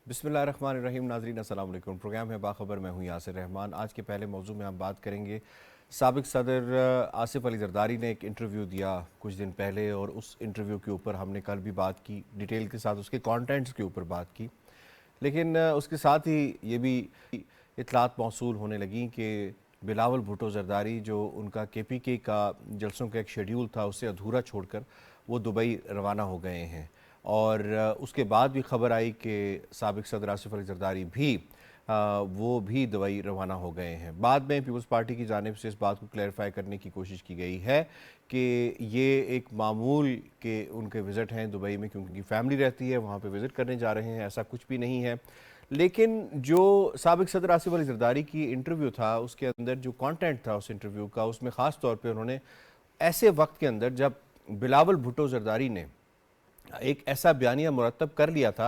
बिस्मिल्लाहिर्रहमानिर्रहीम। नाज़रीन अस्सलाम वालेकुम। प्रोग्राम है बाखबर, मैं हूँ यासिर रहमान। आज के पहले मौजू में हम बात करेंगे, साबिक़ सदर आसिफ अली ज़रदारी ने एक इंटरव्यू दिया कुछ दिन पहले, और उस इंटरव्यू के ऊपर हमने कल भी बात की डिटेल के साथ, उसके कंटेंट्स के ऊपर बात की। लेकिन उसके साथ ही ये भी इतलात मौसूल होने लगी कि बिलावल भुट्टो ज़रदारी, जो उनका KPK का जलसों का एक शेड्यूल था, उससे अधूरा छोड़कर वो दुबई रवाना हो गए हैं। और उसके बाद भी खबर आई कि साबिक़ सदर आसिफ अली ज़रदारी भी वो भी दुबई रवाना हो गए हैं। बाद में पीपल्स पार्टी की जानिब से इस बात को क्लैरिफाई करने की कोशिश की गई है कि ये एक मामूल के उनके विज़िट हैं दुबई में, क्योंकि उनकी फैमिली रहती है वहाँ पे विज़िट करने जा रहे हैं, ऐसा कुछ भी नहीं है। लेकिन जो साबिक़ सदर आसिफ अली ज़रदारी की इंटरव्यू था, उसके अंदर जो कंटेंट था उस इंटरव्यू का, उसमें ख़ास तौर पे उन्होंने ऐसे वक्त के अंदर जब बिलावल भुट्टो ज़रदारी ने एक ऐसा बयानिया मुरतब कर लिया था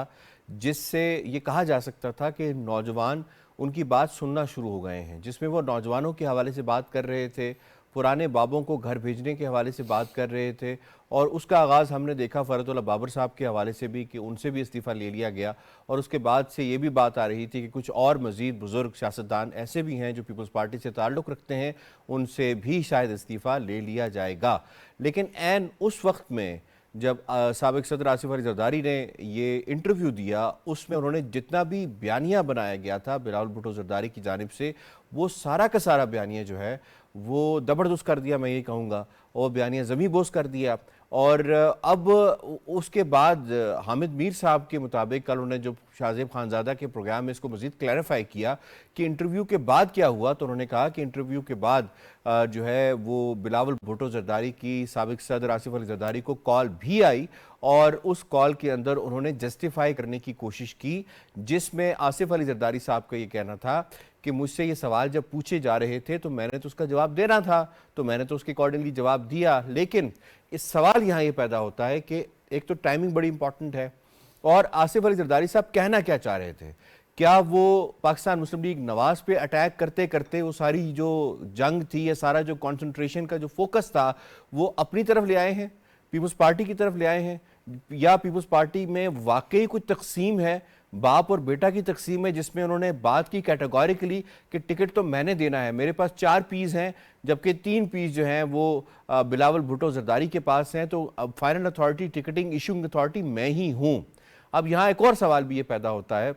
जिससे ये कहा जा सकता था कि नौजवान उनकी बात सुनना शुरू हो गए हैं, जिसमें वो नौजवानों के हवाले से बात कर रहे थे, पुराने बाबों को घर भेजने के हवाले से बात कर रहे थे। और उसका आगाज़ हमने देखा फ़रतुल्लाह बाबर साहब के हवाले से भी कि उनसे भी इस्तीफ़ा ले लिया गया। और उसके बाद से ये भी बात आ रही थी कि कुछ और मज़ीद बुज़ुर्ग सियासतदान ऐसे भी हैं जो पीपल्स पार्टी से ताल्लुक़ रखते हैं, उनसे भी शायद इस्तीफ़ा ले लिया जाएगा। लेकिन ऐन उस वक्त में जब साबिक़ सदर आसिफ अली ज़रदारी ने ये इंटरव्यू दिया, उसमें उन्होंने जितना भी बयानिया बनाया गया था बिलावल भुट्टो ज़रदारी की जानिब से, वो सारा का सारा बयानिया जो है वो ज़बरदस्त कर दिया, मैं ये कहूँगा। और बयानिया ज़मीं बोस कर दिया। और अब उसके बाद हामिद मीर साहब के मुताबिक कल उन्होंने जो शाहज़ेब खानज़ादा के प्रोग्राम में इसको मज़ीद क्लैरिफाई किया कि इंटरव्यू के बाद क्या हुआ, तो उन्होंने कहा कि इंटरव्यू के बाद जो है वो बिलावल भुट्टो ज़रदारी की साबिक़ सदर आसिफ अली ज़रदारी को कॉल भी आई, और उस कॉल के अंदर उन्होंने जस्टिफाई करने की कोशिश की, जिसमें आसिफ अली ज़रदारी साहब का ये कहना था कि मुझसे ये सवाल जब पूछे जा रहे थे तो मैंने तो उसका जवाब देना था, तो मैंने तो उसके अकॉर्डिंगली जवाब दिया। लेकिन इस सवाल यहाँ ये पैदा होता है कि एक तो टाइमिंग बड़ी इंपॉर्टेंट है, और आसिफ अली ज़रदारी साहब कहना क्या चाह रहे थे। क्या वो पाकिस्तान मुस्लिम लीग नवाज पे अटैक करते करते वो सारी जो जंग थी, या सारा जो कंसंट्रेशन का जो फोकस था, वो अपनी तरफ ले आए हैं, पीपल्स पार्टी की तरफ ले आए हैं, या पीपल्स पार्टी में वाकई कुछ तकसीम है, बाप और बेटा की तकसीम है, जिसमें उन्होंने बात की कैटेगोरिकली कि टिकट तो मैंने देना है, मेरे पास 4 पीस हैं, जबकि 3 पीस जो हैं वो बिलावल भुट्टो ज़रदारी के पास हैं, तो अब final authority, ticketing issuing authority मैं ही हूँ। अब यहाँ एक और सवाल भी ये पैदा होता है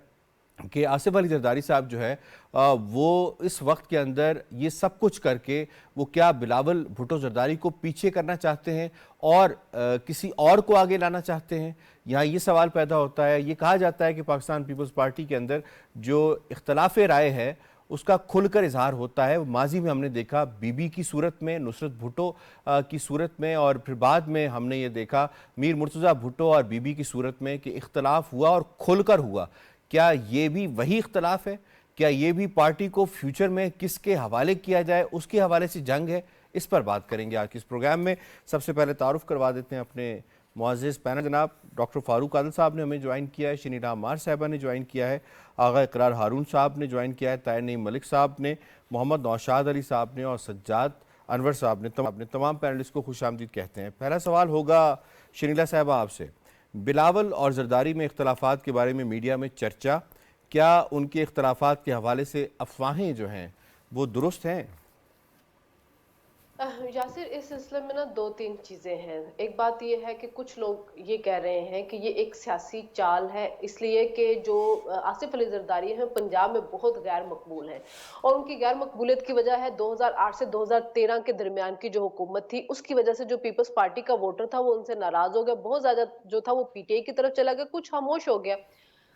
कि आसिफ अली ज़रदारी साहब जो है वो इस वक्त के अंदर ये सब कुछ करके वो क्या बिलावल भुट्टो ज़रदारी को पीछे करना चाहते हैं और किसी और को आगे लाना चाहते हैं। यहाँ ये सवाल पैदा होता है। ये कहा जाता है कि पाकिस्तान पीपल्स पार्टी के अंदर जो इख्तलाफ राय है उसका खुलकर इजहार होता है। माजी में हमने देखा बीबी की सूरत में, नुसरत भुट्टो की सूरत में, और फिर बाद में हमने ये देखा मीर मुर्तज़ा भुट्टो और बीबी की सूरत में कि इख्तलाफ हुआ और खुलकर हुआ। क्या ये भी वही इख्तलाफ है? क्या ये भी पार्टी को फ्यूचर में किसके हवाले किया जाए उसके हवाले से जंग है? इस पर बात करेंगे आज के इस प्रोग्राम में। सबसे पहले तारुफ करवा देते हैं अपने मुअज़्ज़िज़ पैनल। जनाब डॉक्टर फ़ारूक आदिल साहब ने हमें ज्वाइन किया है, शनीरा अम्मार साहिबा ने ज्वाइन किया है, आगा इकरार हारून साहब ने ज्वाइन किया है, ताहिर नईम मलिक साहब ने, मोहम्मद नौशाद अली साहब ने और सज्जाद अनवर साहब ने। तमाम पैनलिस्ट को खुशामदीद कहते हैं। पहला सवाल होगा शनीला साहिबा आपसे। बिलावल और ज़रदारी में इख्तलाफात के बारे में मीडिया में चर्चा, क्या उनके इख्तलाफात के हवाले से अफवाहें जो हैं वो दुरुस्त हैं? यासिर, इस सिलसिले में ना 2-3 चीज़ें हैं। एक बात ये है कि कुछ लोग ये कह रहे हैं कि ये एक सियासी चाल है, इसलिए कि जो आसिफ अली ज़रदारी हैं पंजाब में बहुत गैर मकबूल हैं, और उनकी गैर मकबूलियत की वजह है 2008 से 2013 के दरमियान की जो हुकूमत थी, उसकी वजह से जो पीपल्स पार्टी का वोटर था वो उनसे नाराज़ हो गया, बहुत ज़्यादा जो था वो PTI की तरफ चला गया, कुछ खामोश हो गया।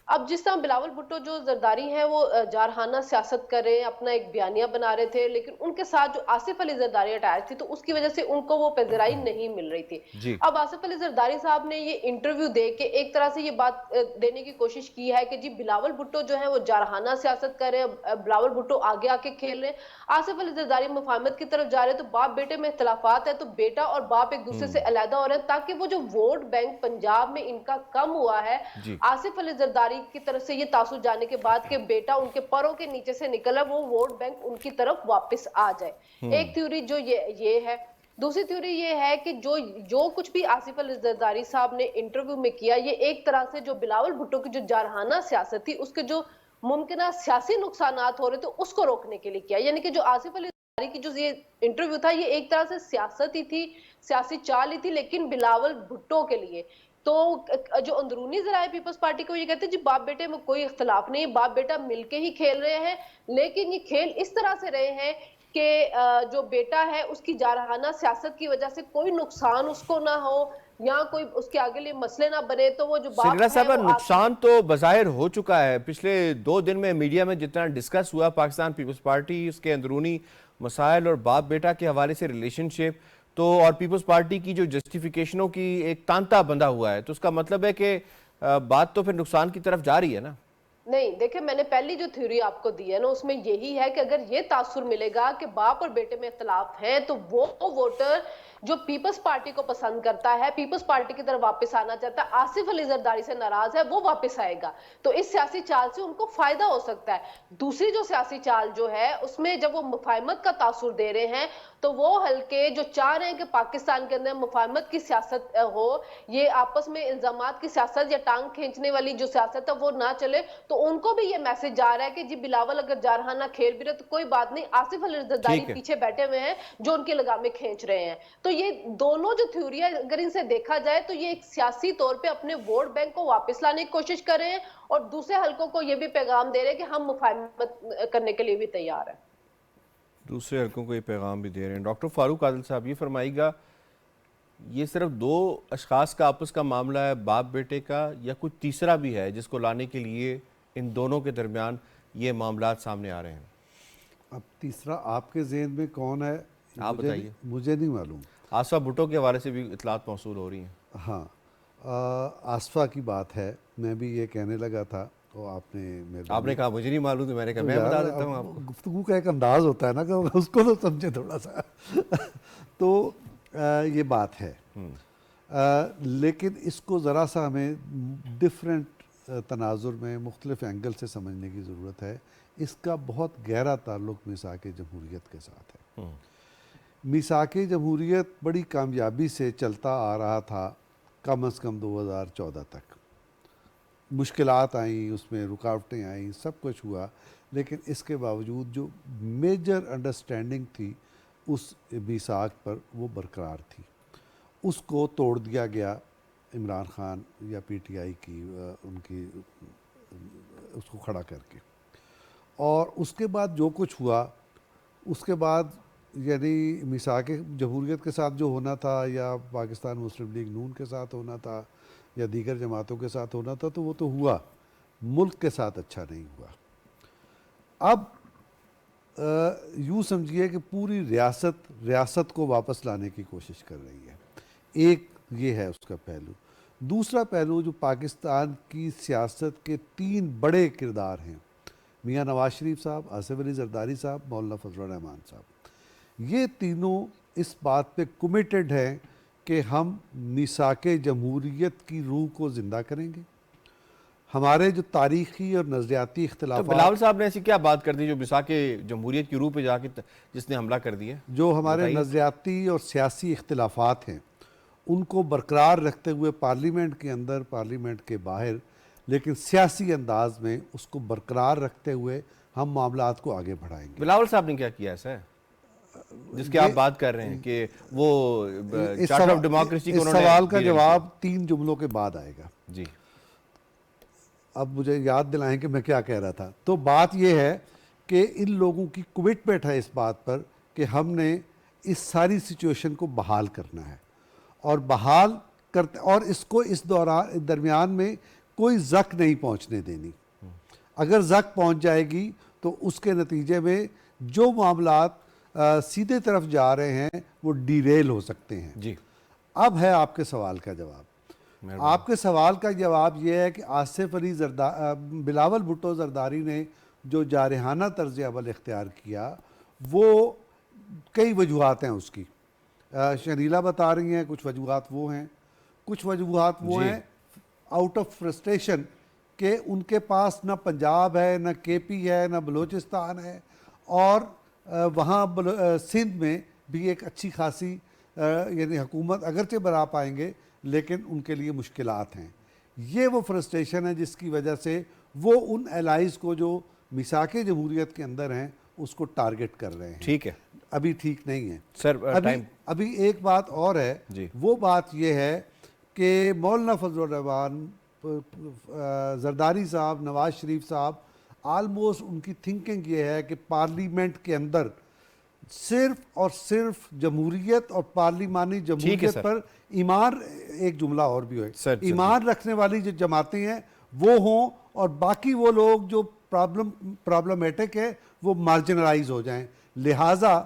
अब जिस तरह बिलावल भुट्टो जो जरदारी हैं वो जारहाना सियासत कर रहे हैं, अपना एक बयानिया बना रहे थे, लेकिन उनके साथ जो आसिफ अली जरदारी अटैच थी तो उसकी वजह से उनको वो पजराई नहीं मिल रही थी। जी। अब आसिफ अली जरदारी साहब ने ये इंटरव्यू दे के एक तरह से ये बात देने की कोशिश की है कि जी बिलावल भुट्टो जो है वो जारहाना सियासत कर रहे हैं, बिलावल भुट्टो आगे आके खेल रहे हैं, आसिफ अली जरदारी मुफाहमत की तरफ जा रहे हैं, तो बाप बेटे में इख्तलाफात है तो बेटा और बाप एक दूसरे से अलहदा हो रहे हैं, ताकि वो जो वोट बैंक पंजाब में इनका कम हुआ है, जी। आसिफ अली जरदारी की तरफ से ये तासुर जाने के बाद कि बेटा उनके पैरों के नीचे से निकला, वो वोट बैंक उनकी तरफ वापस आ जाए। एक थ्योरी जो ये है। दूसरी थ्योरी ये है कि जो जो कुछ भी आसिफ अली जरदारी साहब ने इंटरव्यू में किया, ये एक तरह से जो बिलावल भुट्टो की जो जारहाना सियासत थी, उसके जो मुमकिन सियासी नुकसानात हो रहे थे, उसको रोकने के लिए किया। यानी कि जो आसिफ अली जरदारी की जो ये इंटरव्यू था, ये एक तरह से सियासत ही थी, सियासी चाल ही थी, लेकिन बिलावल भुट्टो के लिए। तो जो अंदरूनी जराए पीपल्स पार्टी को ये कहते हैं जी बाप बेटे में कोई इख्तलाफ नहीं, बाप बेटा मिलके ही खेल रहे हैं, लेकिन ये खेल इस तरह से रहे हैं कि जो बेटा है उसकी जारहाना सियासत की वजह से कोई नुकसान उसको ना हो, या कोई उसके आगे लिए मसले ना बने, तो वो जो बाप सरीला है साहब, वो नुकसान तो बज़ाहिर हो चुका है। पिछले 2 दिन में मीडिया में जितना डिस्कस हुआ पाकिस्तान पीपल्स पार्टी, उसके अंदरूनी मसाइल और बाप बेटा के हवाले से रिलेशनशिप, तो और पीपल्स पार्टी की जो जस्टिफिकेशनों की एक तांता बंधा हुआ है, तो उसका मतलब है कि बात तो फिर नुकसान की तरफ जा रही है ना। नहीं, देखिए मैंने पहली जो थ्योरी आपको दी है ना, उसमें यही है कि अगर ये तासुर मिलेगा कि बाप और बेटे में इख्तलाफ है, तो वो वोटर जो पीपल्स पार्टी को पसंद करता है, पीपल्स पार्टी की तरफ वापस आना चाहता है, आसिफ अली जरदारी से नाराज है, वो वापस आएगा। तो इस सियासी चाल से उनको फायदा हो सकता है। दूसरी जो सियासी चाल जो है, उसमें जब वो मुफाहमत का तासुर दे रहे हैं, तो वो हल्के जो चाह रहे हैं कि पाकिस्तान के अंदर मुफाहमत की सियासत हो, ये आपस में इल्जामात की सियासत या टांग खींचने वाली जो सियासत है वो ना चले, तो उनको भी ये मैसेज जा रहा है कि जी बिलावल अगर जारहाना खेल भी रहे तो कोई बात नहीं, आसिफ अली जरदारी ठीक है। पीछे बैठे हुए हैं जो उनकी लगामें खींच रहे हैं। तो ये दोनों जो थ्योरी है, अगर इनसे देखा जाए तो ये एक सियासी तौर पे अपने वोट बैंक को वापस लाने की कोशिश कर रहे हैं, और दूसरे हलकों को ये भी पैगाम दे रहे हैं कि हम मुफाहमत करने के लिए भी तैयार है। दूसरे हलकों को ये पैगाम भी दे रहे हैं। डॉक्टर फारूक आदिल साहब, ये फरमाइएगा, ये सिर्फ 2 अशखास का आपस का मामला है, बाप बेटे का, या कुछ तीसरा भी है जिसको लाने के लिए इन दोनों के दरमियान ये मामलात सामने आ रहे हैं? अब तीसरा आपके जहन में कौन है? आप बताइए। मुझे नहीं मालूम। आसफा भुट्टो के हवाले से भी इतलात मौसूल हो रही हैं। हाँ, आसफा की बात है, मैं भी ये कहने लगा था, तो आपने कहा मुझे नहीं मालूम, तो मैंने कहा मैं बता देता हूँ आपको। गुफ्तगू का एक अंदाज होता है ना, कि उसको तो समझे थोड़ा सा। तो ये बात है, लेकिन इसको ज़रा सा हमें डिफरेंट तनाजुर में मुख्तलिफ एंगल से समझने की ज़रूरत है। इसका बहुत गहरा ताल्लुक़ मिसाक जमहूरियत के साथ है। मिसाक जमहूरियत बड़ी कामयाबी से चलता आ रहा था कम अज़ कम 2014 तक। मुश्किलात आई, उसमें रुकावटें आई, सब कुछ हुआ, लेकिन इसके बावजूद जो मेजर अंडरस्टैंडिंग थी उस मिसाक पर, वो बरकरार थी। उसको तोड़ दिया गया इमरान खान या पीटीआई की उनकी उसको खड़ा करके। और उसके बाद जो कुछ हुआ, उसके बाद यानी मिसाक जमहूरियत के साथ जो होना था, या पाकिस्तान मुस्लिम लीग नून के साथ होना था, या दीगर जमातों के साथ होना था, तो वो तो हुआ, मुल्क के साथ अच्छा नहीं हुआ। अब यूँ समझिए कि पूरी रियासत को वापस लाने की कोशिश कर रही है। एक ये है उसका पहलू। दूसरा पहलू, जो पाकिस्तान की सियासत के 3 बड़े किरदार हैं, मियाँ नवाज शरीफ साहब, आसिफ अली जरदारी साहब, मौलाना फजल रहमान साहब, ये तीनों इस बात पे कमिटेड हैं कि हम मिसाक जमहूरियत की रूह को ज़िंदा करेंगे। हमारे जो तारीख़ी और नज़रियाती इख्तिलाफ़, तो बिलावल साहब ने ऐसी क्या बात कर दी जो मिसाक जमहूरियत की रूह पे जाके जिसने हमला कर दिया? जो हमारे नज़रियाती और सियासी इख्तिलाफ़ात हैं, उनको बरकरार रखते हुए पार्लियामेंट के अंदर, पार्लियामेंट के बाहर, लेकिन सियासी अंदाज में उसको बरकरार रखते हुए हम मामलात को आगे बढ़ाएंगे। बिलावल साहब ने क्या किया ऐसा जिसकी आप बात कर रहे हैं कि वो चार्टर ऑफ डेमोक्रेसी को? इस सवाल का जवाब 3 जुमलों के बाद आएगा जी। अब मुझे याद दिलाएं कि मैं क्या कह रहा था। तो बात यह है कि इन लोगों की कमिटमेंट है इस बात पर कि हमने इस सारी सिचुएशन को बहाल करना है, और बहाल करते, और इसको इस दरमियान में कोई जक नहीं पहुंचने देनी। अगर जक पहुंच जाएगी तो उसके नतीजे में जो मामलात सीधे तरफ जा रहे हैं वो डीरेल हो सकते हैं जी। अब है आपके सवाल का जवाब। आपके सवाल का जवाब ये है कि आसिफ अली बिलावल भुट्टो जरदारी ने जो जारहाना तर्ज अमल इख्तियार किया, वो कई वजूहात हैं उसकी। शरीला बता रही हैं, कुछ वजूहात वो हैं, कुछ वजूहात वो हैं आउट ऑफ फ्रस्ट्रेशन कि उनके पास ना पंजाब है, ना केपी है, ना बलूचिस्तान है, और वहाँ सिंध में भी एक अच्छी खासी यानी हुकूमत अगरचे बना पाएंगे लेकिन उनके लिए मुश्किलात हैं। ये वो फ्रस्ट्रेशन है जिसकी वजह से वो उन एलाइज को जो मिसाक जमहूरियत के अंदर हैं उसको टारगेट कर रहे हैं। ठीक है, अभी ठीक नहीं है सर। अभी एक बात और है जी। वो बात ये है कि मौलाना फजलुर रहमान, जरदारी साहब, नवाज शरीफ साहब, आलमोस्ट उनकी थिंकिंग ये है कि पार्लियामेंट के अंदर सिर्फ और सिर्फ जमहूरियत और पार्लिमानी जमहूरियत पर ईमान, एक जुमला और भी हो, ईमान रखने वाली जो जमातें हैं वो हों और बाकी वो लोग जो प्रॉब्लमेटिक है वो मार्जिनलाइज हो जाएं। लिहाजा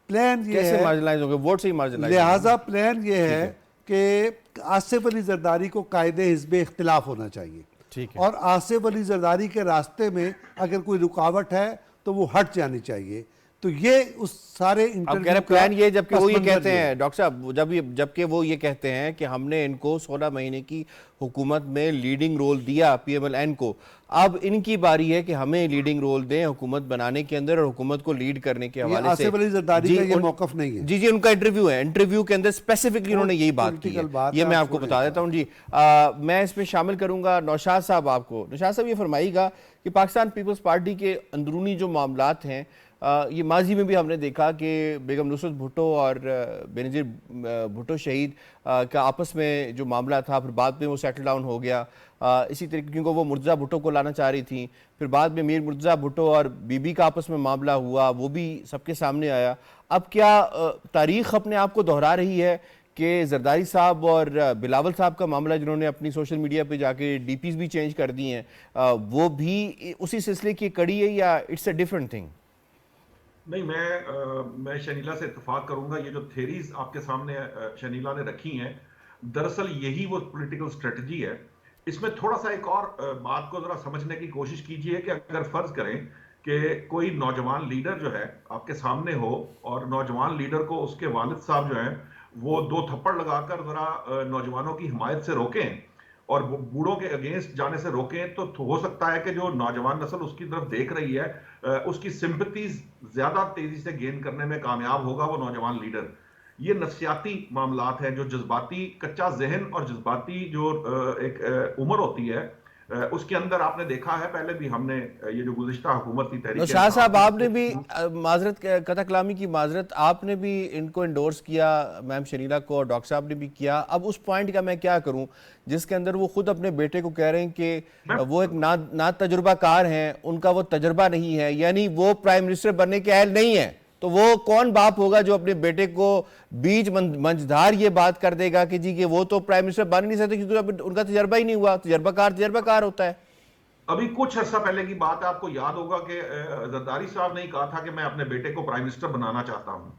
प्लान ये है, मार्जिनलाइज हो गए, वोट से ही मार्जिनलाइज। लिहाजा प्लान ये है कि आसिफ अली जरदारी को कायदे हिज़्ब इख्तिलाफ होना चाहिए। ठीक है। और आसिफ अली जरदारी के रास्ते में अगर कोई रुकावट है तो वो हट जानी चाहिए। तो ये उस सारे इंटरव्यू प्लान ये, जबकि वो ये कहते हैं डॉक्टर साहब, जबकि वो ये कहते हैं कि हमने इनको 16 महीने की हुकूमत में लीडिंग रोल दिया PMLN को, अब इनकी बारी है कि हमें लीडिंग रोल दें हुकूमत बनाने के अंदर और हुकूमत को लीड करने के हवाले से। आसिफ अली जरदारी का ये मौक़िफ़ नहीं है। जी, उनका इंटरव्यू है, इंटरव्यू के अंदर स्पेसिफिकली उन्होंने यही बात की है। ये मैं आपको बता देता हूँ जी। मैं इसमें शामिल करूंगा नौशाद साहब आपको। नौशाद साहब, ये फरमाइएगा कि पाकिस्तान पीपल्स पार्टी के अंदरूनी जो मामलात हैं, ये माजी में भी हमने देखा कि बेगम नुसरत भुट्टो और बेनज़ीर भुट्टो शहीद का आपस में जो मामला था, फिर बाद में वो सेटल डाउन हो गया। इसी तरीके क्योंकि वो मुर्तज़ा भुट्टो को लाना चाह रही थी, फिर बाद में मीर मुर्तज़ा भुट्टो और बीबी का आपस में मामला हुआ, वो भी सबके सामने आया। अब क्या तारीख़ अपने आप को दोहरा रही है कि जरदारी साहब और बिलावल साहब का मामला, जिन्होंने अपनी सोशल मीडिया पे जाके DPs भी चेंज कर दी हैं, वो भी उसी सिलसिले की कड़ी है या इट्स अ डिफरेंट थिंग? नहीं, मैं शनीला से इत्तेफाक करूंगा। ये जो थेरीज आपके सामने शनीला ने रखी हैं, दरअसल यही वो पॉलिटिकल स्ट्रेटजी है। इसमें थोड़ा सा एक और बात को जरा समझने की कोशिश कीजिए कि अगर फर्ज करें कि कोई नौजवान लीडर जो है आपके सामने हो और नौजवान लीडर को उसके वालिद साहब जो हैं वो 2 थप्पड़ लगाकर जरा नौजवानों की हिमायत से रोकें और बूढ़ों के अगेंस्ट जाने से रोकें, तो हो सकता है कि जो नौजवान नस्ल उसकी तरफ देख रही है उसकी सिंपैथीज ज्यादा तेजी से गेन करने में कामयाब होगा वो नौजवान लीडर। ये नफसियाती मामलात हैं, जो जज्बाती कच्चा जहन और जज्बाती जो एक उम्र होती है उसके अंदर आपने देखा है, पहले भी हमने ये जो गुज़िश्ता हुकूमत की तहरीक। शाह साहब, आपने भी माजरत, कथा कलामी की माजरत, आपने भी इनको इंडोर्स किया, मैम शनीला को, और डॉक्टर साहब ने भी किया। अब उस पॉइंट का मैं क्या करूं जिसके अंदर वो खुद अपने बेटे को कह रहे हैं कि वो एक ना तजुर्बाकार हैं, उनका वो तजुर्बा नहीं है, यानी वो प्राइम मिनिस्टर बनने के अहल नहीं है। तो वो कौन बाप होगा जो अपने बेटे को बीच मंझधार ये बात कर देगा कि जी कि वो तो प्राइम मिनिस्टर बन नहीं सकते क्योंकि उनका तजर्बा ही नहीं हुआ। तजर्बाकार होता है। अभी कुछ अर्सा पहले की बात है, आपको याद होगा कि जरदारी साहब ने कहा था कि मैं अपने बेटे को प्राइम मिनिस्टर बनाना चाहता हूं।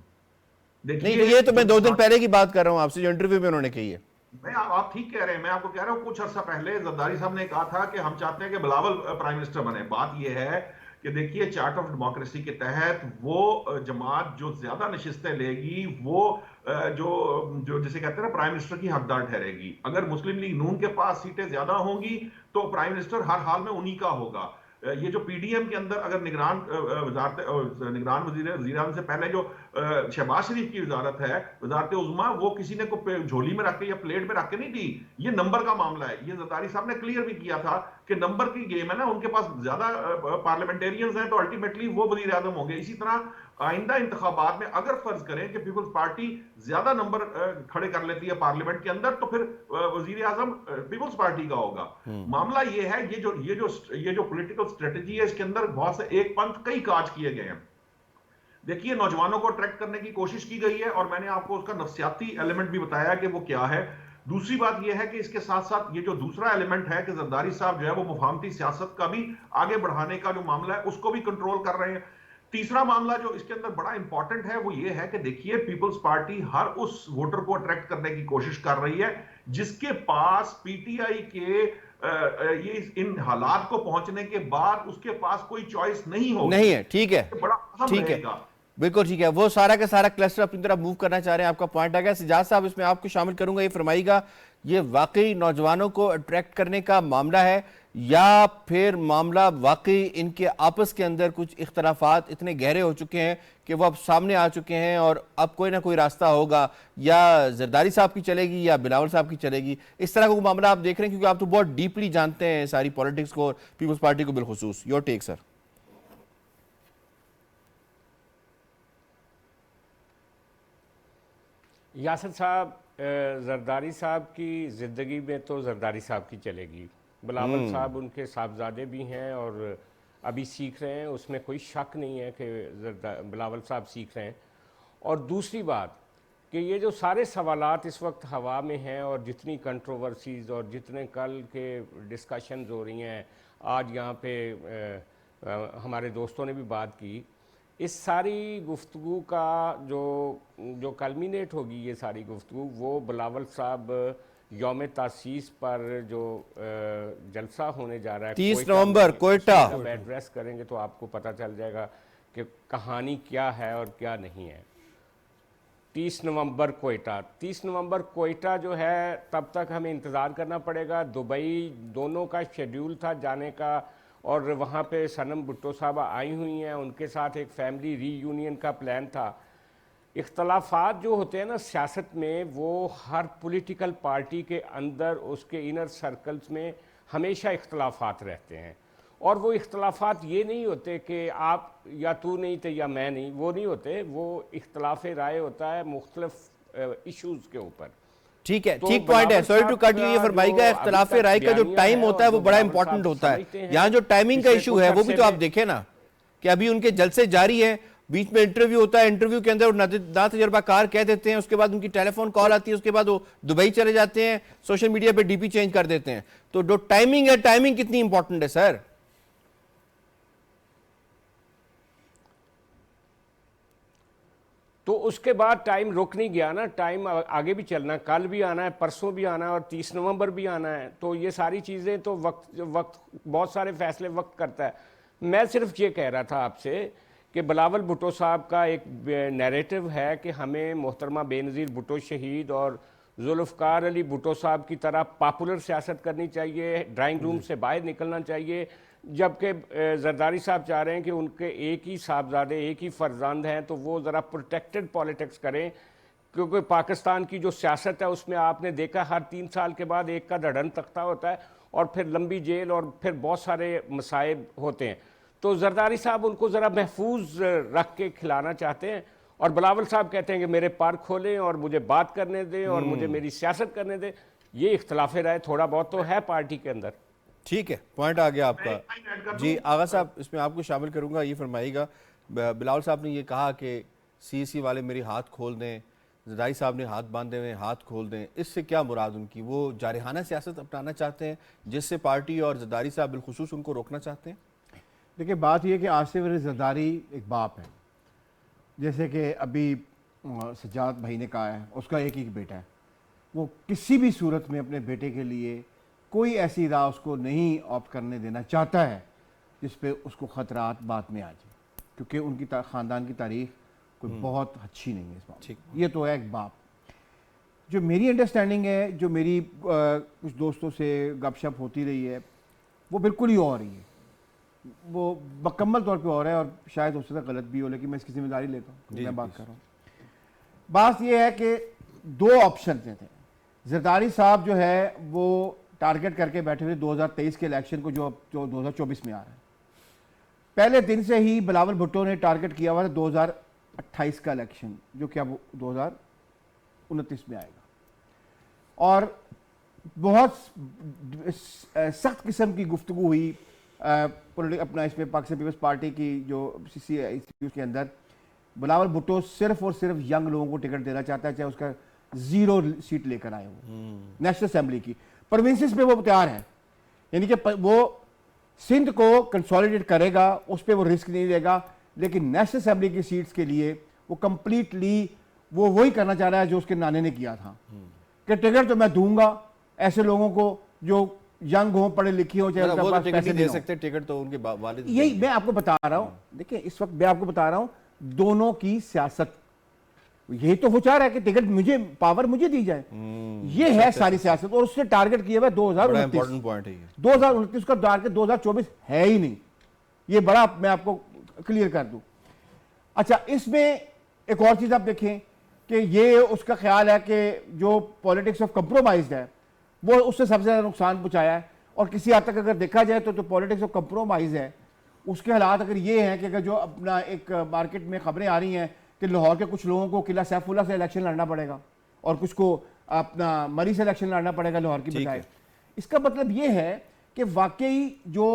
देखिए, नहीं, ये तो मैं 2 दिन पहले की बात कर रहा हूं आपसे, जो इंटरव्यू में उन्होंने कही है। आप ठीक कह रहे हैं, मैं आपको कह रहा हूं कुछ अर्सा पहले जरदारी साहब ने कहा था कि हम चाहते हैं कि बिलावल प्राइम मिनिस्टर बने। बात यह है कि देखिए, चार्ट ऑफ डेमोक्रेसी के तहत वो जमात जो ज्यादा नशिस्तें लेगी वो जो जिसे कहते हैं ना प्राइम मिनिस्टर की हकदार ठहरेगी। अगर मुस्लिम लीग नून के पास सीटें ज्यादा होंगी तो प्राइम मिनिस्टर हर हाल में उन्हीं का होगा। ये जो PDM के अंदर अगर निगरान वज़ीर से पहले जो शहबाज शरीफ की वजारत है, वजारत उज़्मा, वो किसी ने को झोली में रख के या प्लेट में रख के नहीं दी। ये नंबर का मामला है। ये जरदारी साहब ने क्लियर भी किया था कि नंबर की गेम है ना, उनके पास ज्यादा पार्लियामेंटेरियंस हैं तो अल्टीमेटली वो वज़ीर आज़म होंगे। इसी तरह आइंदा इंतखाबात में अगर फर्ज करें कि पीपल्स पार्टी ज्यादा नंबर खड़े कर लेती है पार्लियामेंट के अंदर, तो फिर वजीर आजम पीपल्स पार्टी का होगा। मामला ये है, ये जो पॉलिटिकल स्ट्रेटजी है, इसके अंदर बहुत से एक पंथ कई काज किए गए हैं। देखिए, नौजवानों को अट्रैक्ट करने की कोशिश की गई है और मैंने आपको उसका नफ्सियाती एलिमेंट भी बताया कि वो क्या है। दूसरी बात यह है कि इसके साथ साथ ये जो दूसरा एलिमेंट है कि जरदारी साहब जो है वो मुफाहमती सियासत का भी आगे बढ़ाने का जो मामला है उसको भी कंट्रोल कर रहे हैं। तीसरा मामला जो इसके अंदर बड़ा इंपॉर्टेंट है वो ये है कि देखिए, पीपल्स पार्टी हर उस वोटर को अट्रैक्ट करने की कोशिश कर रही है जिसके पास PTI के ये इन हालात को पहुंचने के बाद उसके पास कोई चॉइस नहीं होगी। नहीं है, ठीक है, बड़ा अहम रहेगा। बिल्कुल ठीक है, वो सारा का सारा क्लस्टर अपनी तरफ मूव करना चाह रहे हैं, आपका पॉइंट आ गया। सिजाद साहब, इसमें आपको शामिल करूंगा, ये फरमाइएगा, ये वाकई नौजवानों को अट्रैक्ट करने का मामला है या फिर मामला वाकई इनके आपस के अंदर कुछ इख्तलाफात इतने गहरे हो चुके हैं कि वो अब सामने आ चुके हैं और अब कोई ना कोई रास्ता होगा, या जरदारी साहब की चलेगी या बिलावल साहब की चलेगी? इस तरह का मामला आप देख रहे हैं, क्योंकि आप तो बहुत डीपली जानते हैं सारी पॉलिटिक्स को और पीपल्स पार्टी को बिलखुसूस। Your take sir. यासिर साहब, जरदारी साहब की ज़िंदगी में तो जरदारी साहब की चलेगी, बिलावल साहब उनके साहबजादे भी हैं और अभी सीख रहे हैं, उसमें कोई शक नहीं है कि बिलावल साहब सीख रहे हैं। और दूसरी बात कि ये जो सारे सवालात इस वक्त हवा में हैं और जितनी कंट्रोवर्सीज़ और जितने कल के डिस्कशंस हो रही हैं, आज यहाँ पे हमारे दोस्तों ने भी बात की, इस सारी गुफ्तगू का जो कल्मिनेट होगी, ये सारी गुफ्तगू, वो बिलावल साहब यौम तासीस पर जो जलसा होने जा रहा है 30 नवंबर कोयटा एड्रेस करेंगे तो आपको पता चल जाएगा कि कहानी क्या है और क्या नहीं है। 30 नवंबर कोयटा, 30 नवंबर कोयटा जो है, तब तक हमें इंतज़ार करना पड़ेगा। दुबई दोनों का शेड्यूल था जाने का और वहाँ पे सनम भुट्टो साहब आई हुई हैं, उनके साथ एक फैमिली रीयूनियन का प्लान था। इख्तलाफात जो होते हैं ना सियासत में, वो हर पॉलिटिकल पार्टी के अंदर उसके इनर सर्कल्स में हमेशा इख्तलाफात रहते हैं और वो इख्तलाफात ये नहीं होते कि आप या तू नहीं थे या मैं नहीं, वो नहीं होते, वो इख्तलाफ राय होता है मुख्तलिफ इशूज़ के ऊपर। ठीक है, तो ठीक पॉइंट है, सॉरी टू कट यू, ये जो फरमाइएगा इख्तलाफ अभी तक राय का जो बयानिया टाइम है होता है और वो जो बड़ा बिलावल इंपॉर्टेंट साहब होता है। समझते हैं, यहाँ जो टाइमिंग का पिछले इशू कुछ है वो भी अरसे तो आप में- देखें ना कि अभी उनके जलसे जारी है, बीच में इंटरव्यू होता है, इंटरव्यू के अंदर ना तजर्बाकार कह देते हैं, उसके बाद उनकी टेलीफोन कॉल आती है, उसके बाद वो दुबई चले जाते हैं, सोशल मीडिया पे डीपी चेंज कर देते हैं। तो जो टाइमिंग है, टाइमिंग कितनी इंपॉर्टेंट है सर? तो उसके बाद टाइम रुक नहीं गया ना, टाइम आगे भी चलना है, कल भी आना है, परसों भी आना है और 30 नवंबर भी आना है। तो ये सारी चीज़ें तो वक्त बहुत सारे फैसले वक्त करता है। मैं सिर्फ ये कह रहा था आपसे कि बिलावल भुट्टो साहब का एक नैरेटिव है कि हमें मोहतरमा बेनज़ीर भुट्टो शहीद और जुल्फ़कार अली भुट्टो साहब की तरह पॉपुलर सियासत करनी चाहिए, ड्राइंग रूम से बाहर निकलना चाहिए, जबकि जरदारी साहब चाह रहे हैं कि उनके एक ही साहबजादे, एक ही फर्जंद हैं, तो वो ज़रा प्रोटेक्टेड पॉलिटिक्स करें। क्योंकि पाकिस्तान की जो सियासत है उसमें आपने देखा हर 3 साल के बाद एक का धड़न तख्ता होता है और फिर लंबी जेल और फिर बहुत सारे मसाइब होते हैं। तो जरदारी साहब उनको ज़रा महफूज रख के खिलाना चाहते हैं और बिलावल साहब कहते हैं कि मेरे पार खोलें और मुझे बात करने दें और मुझे मेरी सियासत करने दें। ये इख्तलाफ राय थोड़ा बहुत तो है पार्टी के अंदर। ठीक है, पॉइंट आ गया मैं आपका। एक पॉइंट ऐड कर जी दूं? आगा साहब, इसमें आपको शामिल करूंगा, ये फरमाइएगा, बिलावल साहब ने ये कहा कि सीएसी वाले मेरे हाथ खोल दें, जरदारी साहब ने हाथ बांधे हुए हाथ खोल दें, इससे क्या मुराद उनकी? वो जारहाना सियासत अपनाना चाहते हैं जिससे पार्टी और जरदारी साहब बिलखुसूस उनको रोकना चाहते हैं? देखिए, बात यह है कि आसिफ अली जरदारी एक बाप है, जैसे कि अभी सज्जाद भाई ने कहा है, उसका एक ही बेटा है। वो किसी भी सूरत में अपने बेटे के लिए कोई ऐसी राह उसको नहीं ऑप्ट करने देना चाहता है जिस पे उसको ख़तरात बाद में आ जाए, क्योंकि उनकी ख़ानदान की तारीख कोई बहुत अच्छी नहीं है इस बात। ठीक। ये तो है एक बाप। जो मेरी अंडरस्टैंडिंग है, जो मेरी कुछ दोस्तों से गपशप होती रही है, वो बिल्कुल ही और ही है, वो मुकम्मल तौर पे और है और शायद हो सकता है गलत भी हो, लेकिन मैं इसकी जिम्मेदारी लेता हूँ, मैं बात कर रहा हूँ। बात यह है कि 2 ऑप्शन थे। जरदारी साहब जो है वो टारगेट करके बैठे हुए 2023 के इलेक्शन को, जो 2024 में आ रहा है। पहले दिन से ही बिलावल भुट्टो ने टारगेट किया हुआ था 2028 का इलेक्शन, जो कि अब 2029 में आएगा, और बहुत सख्त किस्म की गुफ्तगू हुई अपना इसमें पाकिस्तान पीपल्स पार्टी की जो CCI के अंदर। बिलावल भुट्टो सिर्फ और सिर्फ यंग लोगों को टिकट देना चाहता है, चाहे उसका 0 सीट लेकर आए वो नेशनल असेंबली की। प्रोविंसेस में वो तैयार है, यानी कि वो सिंध को कंसोलिडेट करेगा, उस पर वो रिस्क नहीं लेगा, लेकिन नेशनल असेंबली की सीट्स के लिए वो कंप्लीटली वो वही करना चाह रहा है जो उसके नाने ने किया था कि टिकट तो मैं दूंगा ऐसे लोगों को जो यंग हो, पढ़े लिखे हो, चाहे मतलब उनके वो तो पास टिकट पैसे नहीं दे नहीं हो। सकते, टिकट तो उनके वालिद यही मैं आपको बता रहा हूँ। देखिए, इस वक्त मैं आपको बता रहा हूँ, दोनों की सियासत। यही तो वो चाह रहा है कि टिकट मुझे, पावर मुझे दी जाए। ये है सारी सियासत, और उससे टारगेट किया हुआ है 2029। इंपॉर्टेंट पॉइंट है ये। 2029 का टारगेट 2024 है ही नहीं। ये बड़ा मैं आपको क्लियर कर दूं। अच्छा, इसमें एक और चीज आप देखें कि ये उसका ख्याल है कि जो पॉलिटिक्स ऑफ कंप्रोमाइज है वो उससे सबसे ज्यादा नुकसान पहुंचाया है। और किसी हद तक अगर देखा जाए तो जो पॉलिटिक्स ऑफ कंप्रोमाइज है उसके हालात अगर ये हैं कि अगर जो अपना एक मार्केट में खबरें आ रही हैं कि लाहौर के कुछ लोगों को किला सैफुल्ला से इलेक्शन लड़ना पड़ेगा और कुछ को अपना मरी से इलेक्शन लड़ना पड़ेगा लाहौर की बजाय, इसका मतलब ये है कि वाकई जो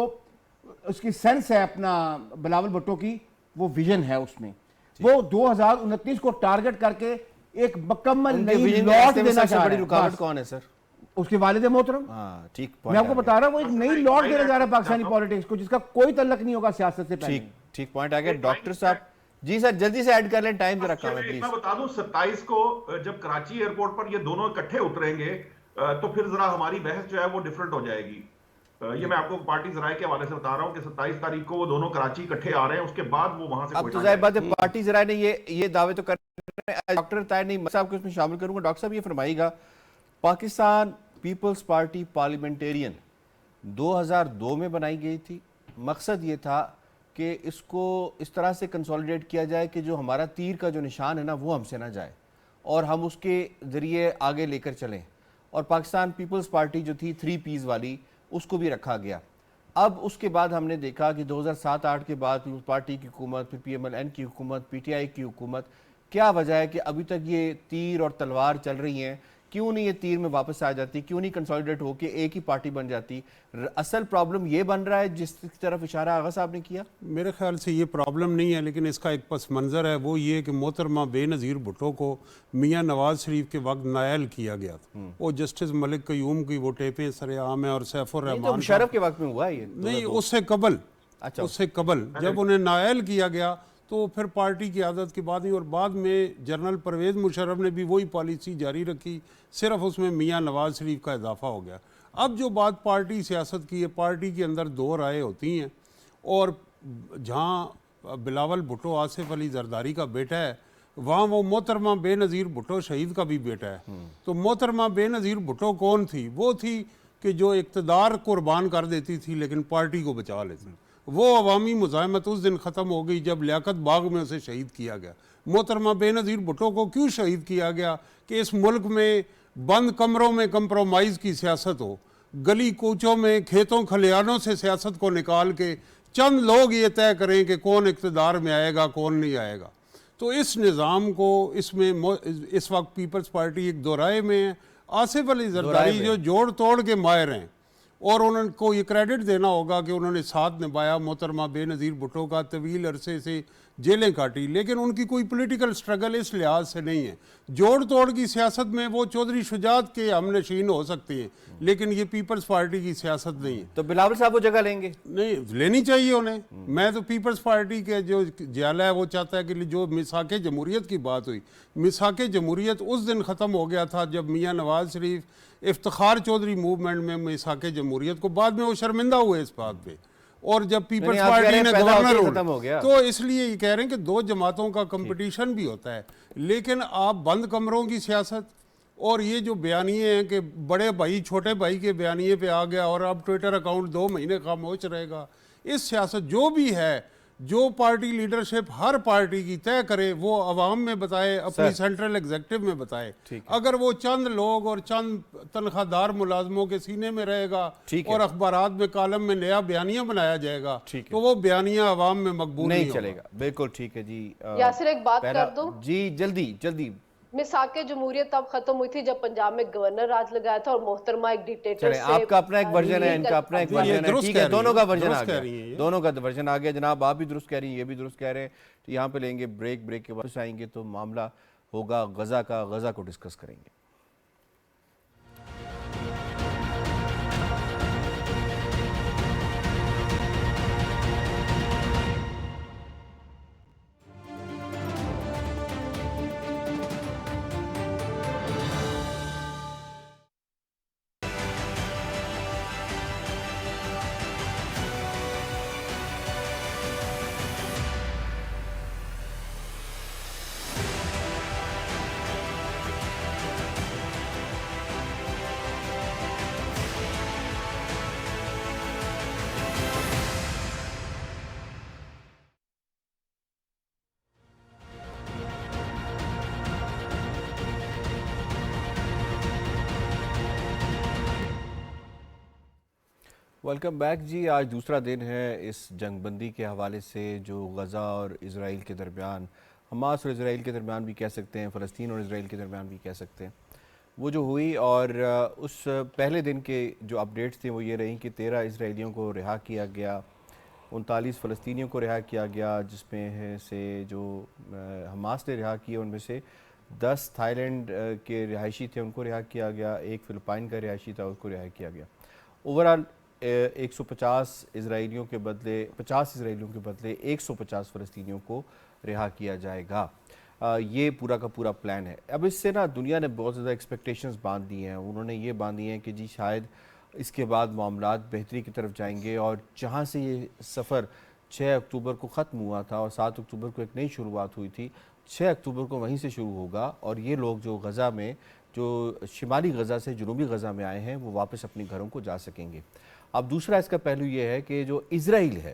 उसकी सेंस है अपना बिलावल भुट्टो की, वो विजन है उसमें। वो 2029 को टारगेट करके एक मुकम्मल नई लॉट देना चाह रहा है। बड़ी रुकावट कौन है सर? उसके वालिद मोहतरम। हाँ, ठीक। मैं आपको बता रहा हूँ, वो एक नई लॉट देने जा रहा है पाकिस्तानी पॉलिटिक्स को, जिसका कोई तल्लक नहीं होगा सियासत से पहले। ठीक पॉइंट आ गया। डॉक्टर साहब जी सर जल्दी से ऐड कर लें, टाइम जरा कम है प्लीज। मैं बता दूं 27 को जब कराची एयरपोर्ट पर ये दोनों इकट्ठे उतरेंगे तो फिर जरा हमारी बहस जो है वो डिफरेंट हो जाएगी। ये मैं आपको पार्टी जराए के हवाले से बता रहा हूं कि 27 तारीख को वो दोनों कराची इकट्ठे आ रहे हैं, उसके बाद वो वहां से अब तो जाहिर बात है पार्टी जराए ने ये दावे तो कर रहे हैं। डॉक्टर ताहिर नहीं साहब को इसमें शामिल करूंगा। डॉक्टर साहब ये फरमाइएगा, पाकिस्तान पीपल्स पार्टी पार्लियामेंटेरियन 2002 में बनाई गई थी। मकसद ये था कि इसको इस तरह से कंसोलिडेट किया जाए कि जो हमारा तीर का जो निशान है ना वो हमसे ना जाए और हम उसके ज़रिए आगे लेकर चलें। और पाकिस्तान पीपल्स पार्टी जो थी 3 P's वाली, उसको भी रखा गया। अब उसके बाद हमने देखा कि 2007-8 के बाद पीपल्स पार्टी की हुकूमत, फिर PMLN की हुकूमत, PTI की हुकूमत, क्या वजह है कि अभी तक ये तीर और तलवार चल रही हैं? क्यों नहीं ये तीर में वापस आ जाती? क्यों नहीं कंसोलिडेट होकर एक ही पार्टी बन जाती? असल प्रॉब्लम ये बन रहा है जिस तरफ इशारा आगा साहब ने किया। मेरे ख्याल से ये प्रॉब्लम नहीं है, लेकिन इसका एक पस मंज़र है। वो ये कि मोहतरमा बेनज़ीर भुट्टो को मियाँ नवाज शरीफ के वक्त नायल किया गया था। वो जस्टिस मलिक क़य्यूम की वो टेपें सरेआम है और सैफुर रहमान मुशर्रफ के वक्त में हुआ ये नहीं, उससे कबल। अच्छा, उससे कबल जब उन्हें नायल किया गया तो फिर पार्टी की आदत की बात नहीं, और बाद में जनरल परवेज़ मुशर्रफ ने भी वही पॉलिसी जारी रखी, सिर्फ उसमें मियाँ नवाज शरीफ का इजाफा हो गया। अब जो बात पार्टी सियासत की है, पार्टी के अंदर 2 राय होती हैं, और जहाँ बिलावल भुट्टो आसिफ अली जरदारी का बेटा है, वहाँ वो मोहतरमा बेनज़ीर भुट्टो शहीद का भी बेटा है। तो मोहतरमा बेनज़ीर भुट्टो कौन थी? वो थी कि जो इक़्तिदार कुर्बान कर देती थी लेकिन पार्टी को बचा लेती। वो अवामी मुज़ाहमत उस दिन ख़त्म हो गई जब लियाकत बाग में उसे शहीद किया गया। मोहतरमा बेनज़ीर भुट्टो को क्यों शहीद किया गया? कि इस मुल्क में बंद कमरों में कंप्रोमाइज़ की सियासत हो, गली कूचों में खेतों खलियानों से सियासत को निकाल के चंद लोग ये तय करें कि कौन इक़्तिदार में आएगा कौन नहीं आएगा। तो इस निज़ाम को इसमें इस वक्त पीपल्स पार्टी एक दोराए में है। आसिफ अली जरदारी जो जोड़ तोड़ के माहिर हैं, और उनको ये क्रेडिट देना होगा कि उन्होंने साथ निभाया मोहतरमा बेनज़ीर भुट्टो का, तवील अरसे से जेलें काटी, लेकिन उनकी कोई पॉलिटिकल स्ट्रगल इस लिहाज से नहीं है। जोड़ तोड़ की सियासत में वो चौधरी शुजात के हमनशीन हो सकते हैं, लेकिन ये पीपल्स पार्टी की सियासत नहीं है। तो बिलावल साहब वो जगह लेंगे? नहीं, लेनी चाहिए उन्हें। मैं तो पीपल्स पार्टी के जो जियाला है वो चाहता है कि जो मिसाक जमहूरियत की बात हुई, मिसाक जमहूरियत उस दिन ख़त्म हो गया था जब मियाँ नवाज शरीफ इफ्तिखार चौधरी मूवमेंट में मिसाक जमहूरियत को, बाद में वो शर्मिंदा हुए इस बात पे, और जब पीपल्स पार्टी ने गवर्नर खत्म हो गया, तो इसलिए ये कह रहे हैं कि 2 जमातों का कंपटीशन भी होता है। लेकिन आप बंद कमरों की सियासत और ये जो बयानिए हैं कि बड़े भाई छोटे भाई के बयानिए पे आ गया और अब ट्विटर अकाउंट 2 महीने खामोश रहेगा, इस सियासत जो भी है, जो पार्टी लीडरशिप हर पार्टी की तय करे, वो अवाम में बताए, अपनी सेंट्रल एग्जीक्यूटिव में बताए। अगर वो चंद लोग और चंद तनख्वाहदार मुलाजमों के सीने में रहेगा और अखबारात में कॉलम में नया बयानिया बनाया जाएगा, तो वो बयानिया अवाम में मकबूल नहीं चलेगा। बिल्कुल ठीक है जी। यासिर एक बात कर दूं जी, जल्दी जल्दी। मिसाके जमहूरियत तब खत्म हुई थी जब पंजाब में गवर्नर राज लगाया था और मोहतरमा एक डिक्टेटर से। आपका अपना एक वर्जन है, इनका अपना एक वर्जन है, ठीक है, दोनों का वर्जन आ गया, दोनों का वर्जन आ गया जनाब। आप भी दुरुस्त कह रही हैं, ये भी दुरुस्त कह रहे हैं। तो यहाँ पे लेंगे ब्रेक, ब्रेक के बाद आएंगे तो मामला होगा गजा का, गजा को डिस्कस करेंगे। वेलकम बैक जी। आज दूसरा दिन है इस जंगबंदी के हवाले से जो गज़ा और इज़राइल के दरमियान, हमास और इज़राइल के दरमियान भी कह सकते हैं, फ़लस्तीन और इज़राइल के दरमियान भी कह सकते हैं, वो जो हुई। और उस पहले दिन के जो अपडेट्स थे वो ये रही कि 13 इज़राइलियों को रिहा किया गया, 39 फ़लस्तीनियों को रिहा किया गया, जिसमें से जो हमास ने रिहा किए उनमें से 10 थाईलैंड के रिहायशी थे उनको रिहा किया गया, एक फ़िलिपाइन का रिहायशी था उसको रिहा किया गया। ओवरऑल 150 इजरायलियों के बदले 50 इजरायलियों के बदले 150 फ़लस्तीनियों को रिहा किया जाएगा। ये पूरा का पूरा प्लान है। अब इससे ना दुनिया ने बहुत ज़्यादा एक्सपेक्टेशंस बांध दी हैं। उन्होंने ये बांधी हैं कि जी शायद इसके बाद मामलात बेहतरी की तरफ जाएंगे, और जहाँ से ये सफ़र 6 अक्टूबर को ख़त्म हुआ था और 7 अक्टूबर को एक नई शुरुआत हुई थी, 6 अक्टूबर को वहीं से शुरू होगा। और ये लोग जो गज़ा में, जो शिमाली गज़ा से जनूबी गज़ा में आए हैं, वो वापस अपने घरों को जा सकेंगे। अब दूसरा इसका पहलू ये है कि जो इज़राइल है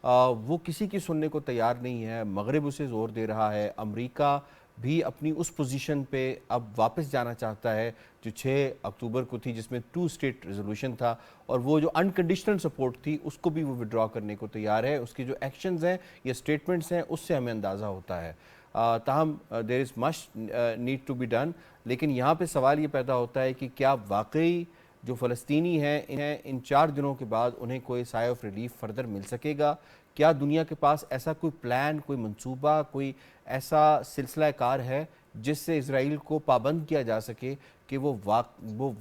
वो किसी की सुनने को तैयार नहीं है। मगरिब उसे ज़ोर दे रहा है, अमेरिका भी अपनी उस पोजीशन पे अब वापस जाना चाहता है जो 6 अक्टूबर को थी, जिसमें 2 स्टेट रेजोल्यूशन था, और वो जो अनकंडीशनल सपोर्ट थी उसको भी वो विड्रॉ करने को तैयार है। उसके जो एक्शंस हैं या स्टेटमेंट्स हैं उससे हमें अंदाज़ा होता है। ताहम there is much need to be done. लेकिन यहाँ पे सवाल ये पैदा होता है कि क्या वाकई जो फ़लस्तीनी हैं इन्हें इन 4 दिनों के बाद उन्हें कोई साय ऑफ रिलीफ फर्दर मिल सकेगा? क्या दुनिया के पास ऐसा कोई प्लान, कोई मंसूबा, कोई ऐसा सिलसिला कार है जिससे इज़राइल को पाबंद किया जा सके कि वो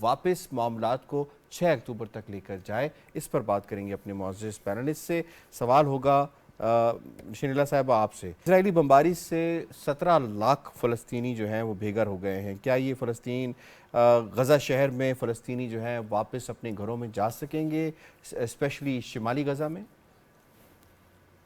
वापस मामलात को 6 अक्टूबर तक लेकर जाए? इस पर बात करेंगे अपने मौजूद पैनलिस्ट से। सवाल होगा शनीला साहब आपसे। इजरायली बमबारी से 17 लाख फ़लस्तीनी जो हैं वो बेघर हो गए हैं। क्या ये फ़लस्तीन गज़ा शहर में फ़लस्तीनी जो हैं वापस अपने घरों में जा सकेंगे, स्पेशली शिमाली गज़ा में?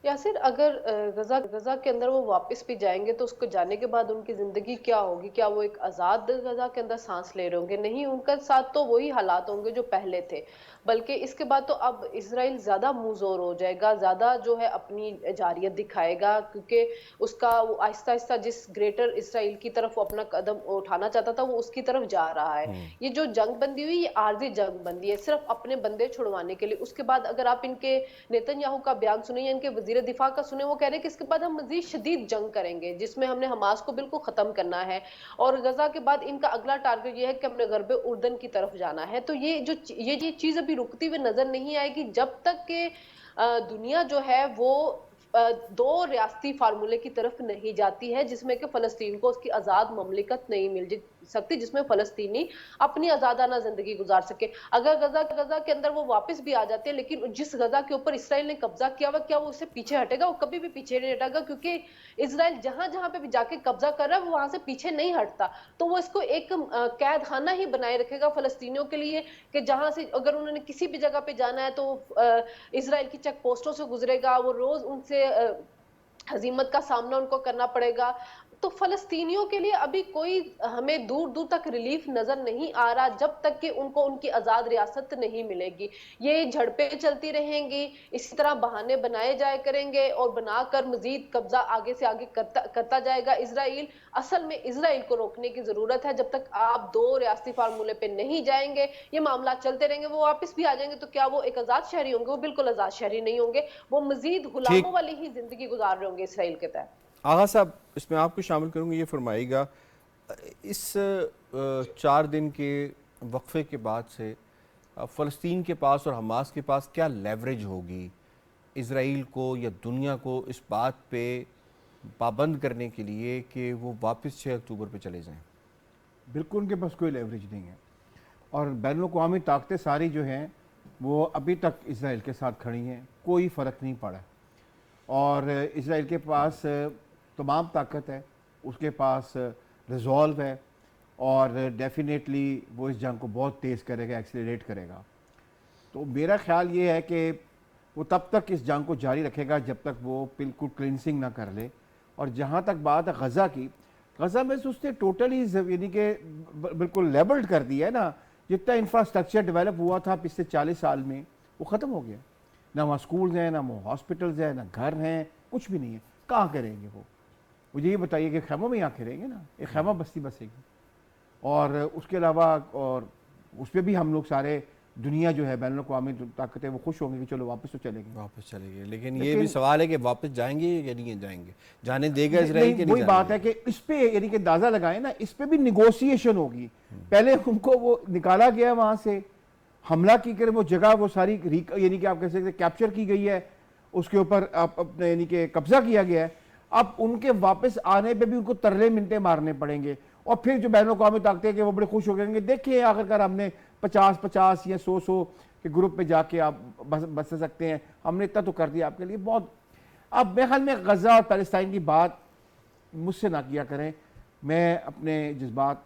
यासिर, अगर गजा के अंदर वो वापस भी जाएंगे तो उसको जाने के बाद उनकी जिंदगी क्या होगी? क्या वो एक आजाद गजा के अंदर सांस ले रहे होंगे? नहीं, उनके साथ तो वही हालात होंगे जो पहले थे। बल्कि इसके बाद तो अब इसराइल ज्यादा मुंहजोर हो जाएगा, ज्यादा जो है अपनी जारियत दिखाएगा, क्योंकि उसका वो आहिस्ता आहिस्ता जिस ग्रेटर इसराइल की तरफ वो अपना कदम उठाना चाहता था वो उसकी तरफ जा रहा है। ये जो जंग बंदी हुई ये आर्जी जंग बंदी है, सिर्फ अपने बंदे छुड़वाने के लिए। उसके बाद अगर आप इनके नेतन्याहू का बयान सुने या इनके वजीर दिफा का सुने, वो कह रहे हैं कि इसके बाद हम मजीद शदीद जंग करेंगे जिसमें हमने हमास को बिल्कुल खत्म करना है, और गजा के बाद इनका अगला टारगेट ये है कि हमने गरबे उर्दन की तरफ जाना है। तो ये चीज अभी रुकती हुई नजर नहीं आएगी जब तक कि दुनिया जो है वो 2 रियासती फार्मूले की तरफ नहीं जाती है, जिसमें कि फलस्तीन को उसकी आजाद ममलिकत नहीं मिल सकती, जिसमें फलस्तीनी अपनी आजादाना जिंदगी गुजार सके। अगर गजा के अंदर वो वापस भी आ जाते हैं, लेकिन जिस गजा के ऊपर इसराइल ने कब्जा किया हुआ, क्या वो उससे पीछे हटेगा? वो कभी भी पीछे नहीं हटेगा, क्योंकि इसराइल जहां जहां पे भी जाके कब्जा कर रहा है वो वहां से पीछे नहीं हटता। तो वो इसको एक कैद खाना ही बनाए रखेगा फलस्तीनियों के लिए, कि जहां से अगर उन्होंने किसी भी जगह पे जाना है तो इसराइल की चेक पोस्टों से गुजरेगा, वो रोज उनसे हजीमत का सामना उनको करना पड़ेगा। तो फलस्तीनियों के लिए अभी कोई हमें दूर दूर तक रिलीफ नजर नहीं आ रहा जब तक कि उनको उनकी आजाद रियासत नहीं मिलेगी। ये झड़पें चलती रहेंगी, इसी तरह बहाने बनाए जाए करेंगे और बनाकर मजीद कब्जा आगे से आगे करता जाएगा इसराइल। असल में इसराइल को रोकने की जरूरत है। जब तक आप 2 रियासती फार्मूले पे नहीं जाएंगे ये मामला चलते रहेंगे। वो वापस भी आ जाएंगे तो क्या वो एक आजाद शहरी होंगे? वो बिल्कुल आजाद शहरी नहीं होंगे, वो मजीद गुलामों वाली ही जिंदगी गुजार रहे होंगे इसराइल के तहत। आगा साहब, इसमें आपको शामिल करूँगी, ये फरमाइएगा इस 4 दिन के वक्फे के बाद से फ़लस्तीन के पास और हमास के पास क्या लेवरेज होगी इसराइल को या दुनिया को इस बात पे पाबंद करने के लिए कि वो वापस 6 अक्टूबर पे चले जाएं? बिल्कुल उनके पास कोई लेवरेज नहीं है, और बैनुल-अक़वामी ताकतें सारी जो हैं वो अभी तक इसराइल के साथ खड़ी हैं, कोई फ़र्क नहीं पड़ा। और इसराइल के पास तमाम ताकत है, उसके पास रिजॉल्व है, और डेफिनेटली वो इस जंग को बहुत तेज़ करेगा, एक्सीलरेट करेगा। तो मेरा ख्याल ये है कि वो तब तक इस जंग को जारी रखेगा जब तक वो बिल्कुल क्लिनसिंग ना कर ले। और जहाँ तक बात है गज़ा की, गज़ा में से उसने टोटली यानी कि बिल्कुल लेबल्ड कर दिया है ना। जितना इंफ्रास्ट्रक्चर डेवलप हुआ था पिछले 40 साल में वो ख़त्म हो गया। ना वहाँ स्कूल्स हैं, ना वहाँ हॉस्पिटल्स हैं, ना घर हैं, कुछ भी नहीं है। कहाँ करेंगे वो? मुझे ये बताइए कि खैमों में यहाँ करेंगे ना, एक खैमा बस्ती बसेगी। और उसके अलावा और उस पर भी हम लोग सारे दुनिया जो है बैनुल अक़वामी ताकतें वो खुश होंगी कि चलो वापस तो चलेंगे। वापस चले गए, लेकिन ये भी सवाल है कि वापस जाएंगे या नहीं जाएंगे, जाने देगा इसराइल के नहीं, नहीं वही जाने बात है देगा? कि इस पे यानी कि अंदाजा लगाए ना, इस पे भी निगोशिएशन होगी। पहले उनको वो निकाला गया वहां से, हमला की कर वो जगह वो सारी यानी कि आप कह सकते कैप्चर की गई है, उसके ऊपर अपने यानी कि कब्जा किया गया है। अब उनके वापस आने पे भी उनको तरले मिनटे मारने पड़ेंगे, और फिर जो बैनुल अक़वामी ताकतें कि वो बड़े खुश हो गएंगे, देखिए आखिरकार हमने 50-50 या 100-100 के ग्रुप में जाके आप बच सकते हैं, हमने इतना तो कर दिया आपके लिए बहुत। अब मेरे ख्याल में गजा और पैलेस्टाइन की बात मुझसे ना किया करें, मैं अपने जज्बात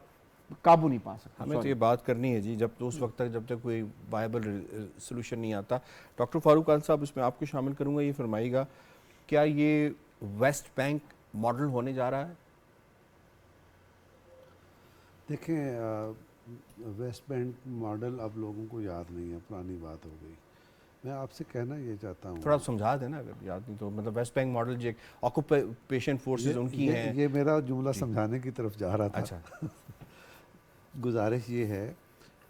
काबू नहीं पा सकता। हमें तो ये बात करनी है जी, जब तो उस वक्त तक जब तक कोई वायबल सोल्यूशन नहीं आता। डॉक्टर फारूक खान साहब, इसमें आपको शामिल करूंगा, ये फरमाइएगा क्या ये वेस्ट बैंक मॉडल होने जा रहा है? देखें, वेस्ट बैंक मॉडल अब लोगों को याद नहीं है, पुरानी बात हो गई। मैं आपसे कहना ये चाहता हूँ, थोड़ा समझा देना अगर याद नहीं तो। मतलब वेस्ट बैंक मॉडल जो ऑक्यूपेशन फोर्सेस उनकी हैं। ये मेरा जुमला समझाने की तरफ जा रहा था। अच्छा। गुजारिश ये है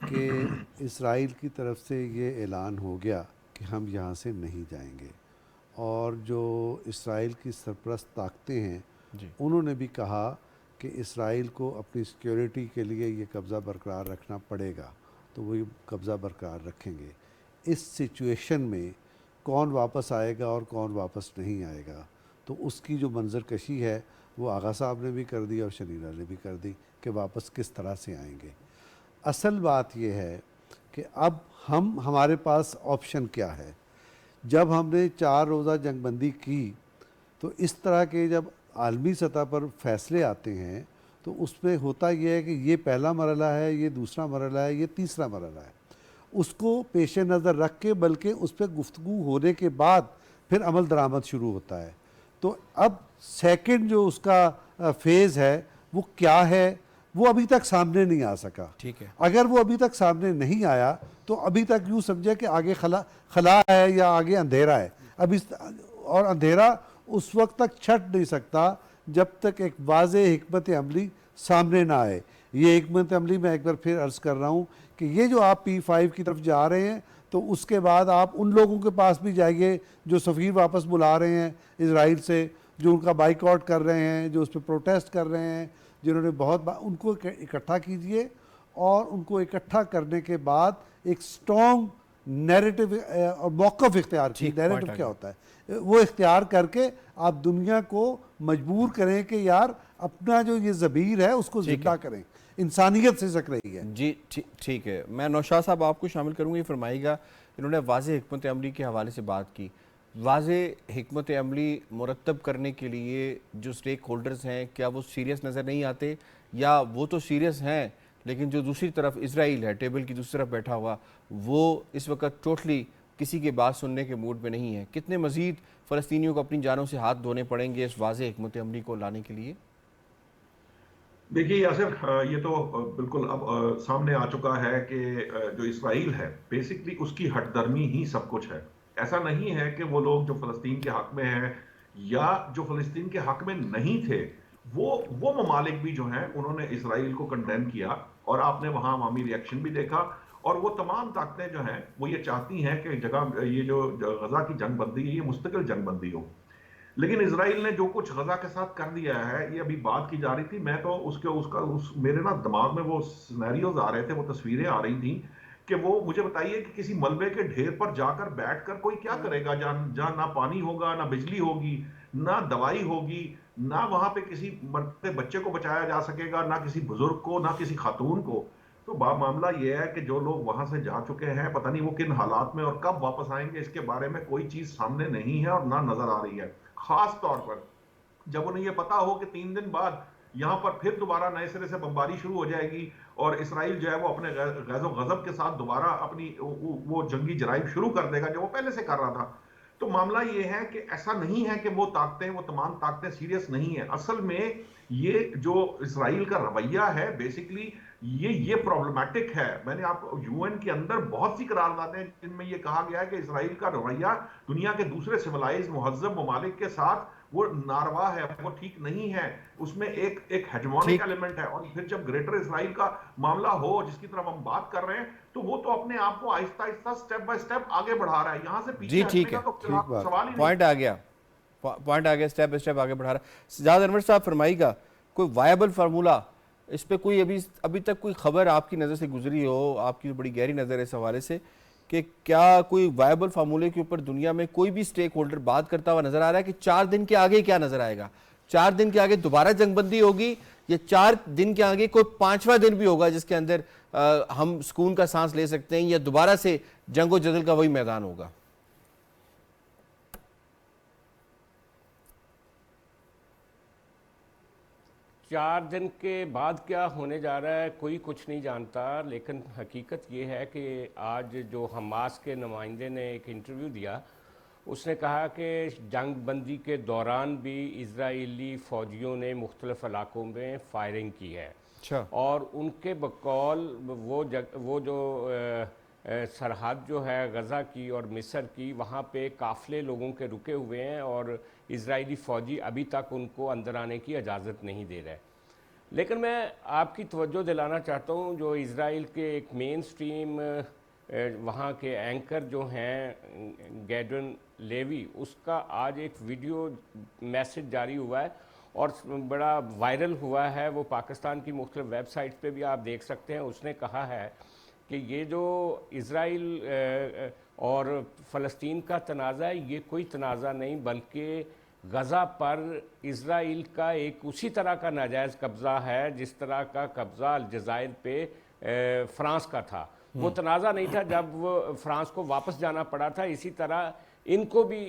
कि इसराइल की तरफ से ये ऐलान हो गया कि हम यहाँ से नहीं जाएंगे, और जो इसराइल की सरपरस्त ताकतें हैं जी। उन्होंने भी कहा कि इसराइल को अपनी सिक्योरिटी के लिए ये कब्ज़ा बरकरार रखना पड़ेगा, तो वही कब्ज़ा बरकरार रखेंगे। इस सिचुएशन में कौन वापस आएगा और कौन वापस नहीं आएगा, तो उसकी जो मंजर कशी है वो आगा साहब ने भी कर दी और शनीरा ने भी कर दी कि वापस किस तरह से आएंगे। असल बात यह है कि अब हमारे पास ऑप्शन क्या है। जब हमने 4 रोज़ा जंगबंदी की, तो इस तरह के जब आलमी सतह पर फैसले आते हैं तो उसमें होता यह है कि ये पहला मरला है, ये दूसरा मरला है, ये तीसरा मरला है। उसको पेश नज़र रख के, बल्कि उस पर गुफ्तगू होने के बाद फिर अमल दरामद शुरू होता है। तो अब सेकंड जो उसका फेज़ है वो क्या है, वो अभी तक सामने नहीं आ सका। ठीक है। अगर वो अभी तक सामने नहीं आया तो अभी तक यूँ समझे कि आगे खला है या आगे अंधेरा है। अभी और अंधेरा उस वक्त तक छट नहीं सकता जब तक एक वाज़ेह हिकमत अमली सामने ना आए। ये हिकमत अमली मैं एक बार फिर अर्ज़ कर रहा हूँ कि ये जो आप P5 की तरफ जा रहे हैं, तो उसके बाद आप उन लोगों के पास भी जाइए जो सफ़ीर वापस बुला रहे हैं इसराइल से, जो उनका बाइकआउट कर रहे हैं, जो उस पर प्रोटेस्ट कर रहे हैं, जिन्होंने उनको इकट्ठा कीजिए, और उनको इकट्ठा करने के बाद एक स्ट्रॉन्ग नैरेटिव और मौक़िफ़ इख्तियार की। नैरेटिव क्या होता है, वो इख्तियार करके आप दुनिया को मजबूर करें कि यार अपना जो ये ज़मीर है उसको जिंदा करें, इंसानियत से सक रही है जी। ठीक है, मैं नौशाद साहब आपको शामिल करूँगा। ये फरमाइएगा, इन्होंने वाज़ेह हिकमत अमली के हवाले से बात की। वाज़ेह हिकमत अमली मुरतब करने के लिए जो स्टेक होल्डर्स हैं, क्या वो सीरियस नज़र नहीं आते, या वो तो सीरियस हैं लेकिन जो दूसरी तरफ इसराइल है, टेबल की दूसरी तरफ बैठा हुआ, वो इस वक्त टोटली किसी की बात सुनने के मूड में नहीं है? कितने मज़ीद फ़लस्तीनियों को अपनी जानों से हाथ धोने पड़ेंगे इस वाज़ेह हिकमत अमली को लाने के लिए? देखिए यासिर, ये तो बिल्कुल अब सामने आ चुका है कि जो इसराइल है बेसिकली उसकी हटदर्मी ही सब कुछ है। ऐसा नहीं है कि वो लोग जो फ़लस्तीन के हक में हैं या जो फ़लस्तीन के हक में नहीं थे, वो ममालिक भी जो हैं उन्होंने इसराइल को कंडेम किया, और आपने वहाँ अवामी रिएक्शन भी देखा। और वो तमाम ताकतें जो हैं वो ये चाहती हैं कि ये जो गजा की जंगबंदी है ये मुस्तकिल जंगबंदी हो। लेकिन इसराइल ने जो कुछ गजा के साथ कर दिया है, ये अभी बात की जा रही थी, मैं तो मेरे ना दिमाग में वो सिनेरियोज आ रहे थे, वो तस्वीरें आ रही थी कि वो मुझे बताइए कि किसी मलबे के ढेर पर जाकर बैठकर कोई क्या करेगा, जहाँ ना पानी होगा, ना बिजली होगी, ना दवाई होगी, ना वहां पे किसी मरते बच्चे को बचाया जा सकेगा, ना किसी बुजुर्ग को, ना किसी खातून को। तो मामला ये है कि जो लोग वहां से जा चुके हैं, पता नहीं वो किन हालात में और कब वापस आएंगे, इसके बारे में कोई चीज सामने नहीं है और ना नजर आ रही है। खास तौर पर जब उन्हें यह पता हो कि 3 दिन बाद यहां पर फिर दोबारा नए सिरे से बमबारी शुरू हो जाएगी और इसराइल जो है वो अपने गैज़ो गज़ब के साथ दोबारा अपनी वो जंगी जराइम शुरू कर देगा जो वो पहले से कर रहा था। तो मामला ये है कि ऐसा नहीं है कि वो तमाम ताकतें सीरियस नहीं है। असल में ये जो इसराइल का रवैया है बेसिकली ये प्रॉब्लमैटिक है। मैंने आपको यूएन के अंदर बहुत सी करारदादें जिनमें ये कहा गया है कि इसराइल का रवैया दुनिया के दूसरे सिविलाइज मुहज्जब ममालिक के साथ वो नारवा है, वो ठीक नहीं है, उसमें एक हेजमोनिक एलिमेंट है। और फिर जब ग्रेटर इसराइल का मामला हो जिसकी तरफ हम बात कर रहे हैं, तो वो तो अपने आप को Aahista Aahista step by step आगे बढ़ा रहा है, यहां से पीछे जी हटने ठीक का है, तो फिलहाल सवाल ही नहीं। पॉइंट आ गया, पॉइंट आ गया, स्टेप बाय स्टेप आगे बढ़ा रहा है। सजाद अनवर साहब फरमाइएगा, कोई वायबल फार्मूला इस पे कोई अभी तक कोई खबर आपकी नज़र से गुजरी हो, आपकी बड़ी गहरी नज़र है इस हवाले से, कि क्या कोई वायबल फार्मूले के ऊपर दुनिया में कोई भी स्टेक होल्डर बात करता हुआ नजर आ रहा है कि 4 दिन के आगे क्या नजर आएगा? 4 दिन के आगे दोबारा जंगबंदी होगी, या 4 दिन के आगे कोई 5वां दिन भी होगा जिसके अंदर हम सुकून का सांस ले सकते हैं, या दोबारा से जंगो जदल का वही मैदान होगा? 4 दिन के बाद क्या होने जा रहा है कोई कुछ नहीं जानता, लेकिन हकीकत ये है कि आज जो हमास के नुमाइंदे ने एक इंटरव्यू दिया, उसने कहा कि जंग बंदी के दौरान भी इजरायली फ़ौजियों ने मुख्तलिफ़ इलाकों में फायरिंग की है। अच्छा। और उनके बकौल वो जो सरहद जो है गज़ा की और मिस्र की, वहाँ पे काफ़िले लोगों के रुके हुए हैं और इजरायली फ़ौजी अभी तक उनको अंदर आने की इजाज़त नहीं दे रहे। लेकिन मैं आपकी तवज्जो दिलाना चाहता हूँ, जो इजराइल के एक मेन स्ट्रीम वहाँ के एंकर जो हैं गैडन लेवी, उसका आज एक वीडियो मैसेज जारी हुआ है और बड़ा वायरल हुआ है। वो पाकिस्तान की मुख्तलिफ वेबसाइट पे भी आप देख सकते हैं। उसने कहा है कि ये जो इजराइल और फ़लस्तीन का तनाज़ा है, ये कोई तनाज़ा नहीं, बल्कि गज़ा पर इजराइल का एक उसी तरह का नाजायज़ कब्ज़ा है जिस तरह का कब्ज़ा अलजायर पे फ़्रांस का था। वो तनाज़ा नहीं था जब वो फ़्रांस को वापस जाना पड़ा था, इसी तरह इनको भी